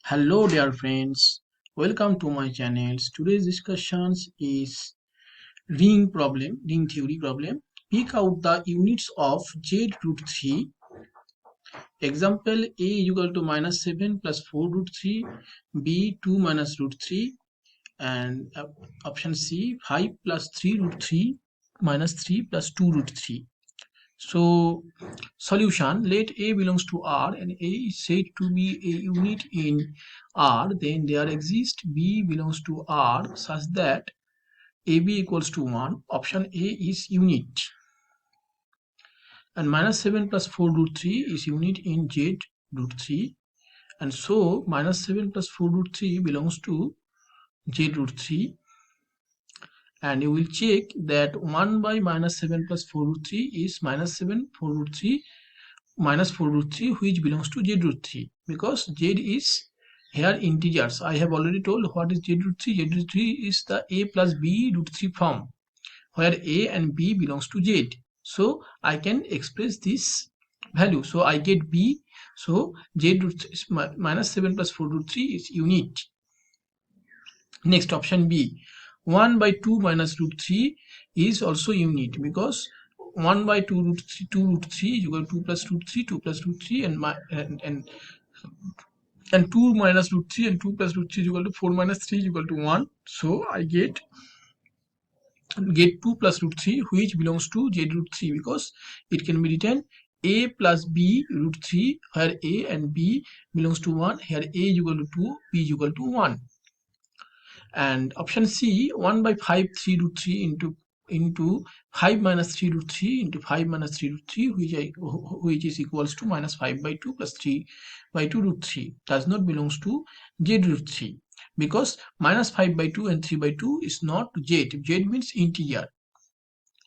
Hello dear friends, welcome to my channel. Today's discussions is ring theory problem. Pick out the units of z root 3. Example A equal to minus 7 plus 4 root 3, B 2 minus root 3, and option C 5 plus 3 root 3 minus 3 plus 2 root 3. So solution, let A belongs to R and A is said to be a unit in R, then there exists B belongs to R such that AB equals to 1. Option A is unit. And minus 7 plus 4 root 3 is unit in Z root 3. And so minus 7 plus 4 root 3 belongs to Z root 3. And you will check that 1 by minus 7 plus 4 root 3 is minus 7 4 root 3 minus 4 root 3, which belongs to z root 3, because z is here integers. I have already told what is z root 3. Z root 3 is the a plus b root 3 form, where a and b belongs to z. So I can express this value. So I get b. So z root 3 is minus 7 plus 4 root 3 is unit. Next, option B, 1 by 2 minus root 3 is also unit, because 1 by 2 root 3, 2 root 3 is equal to 2 plus root 3, 2 plus root 3, and 2 minus root 3 and 2 plus root 3 is equal to 4 minus 3 is equal to 1. So I get 2 plus root 3, which belongs to z root 3, because it can be written a plus b root 3, where a and b belongs to 1, here a is equal to 2, b is equal to 1. And option C, 1 by 5 3 root 3 into 5 minus 3 root 3 into 5 minus 3 root 3, which is equals to minus 5 by 2 plus 3 by 2 root 3, does not belongs to z root 3, because minus 5 by 2 and 3 by 2 is not z. Z means integer.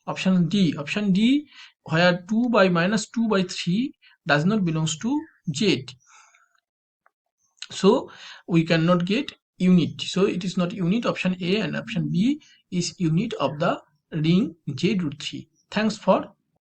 Option D, where 2 by minus 2 by 3 does not belongs to z. So we cannot get unit. So it is not unit. Option A and option B is unit of the ring z root 3. Thanks for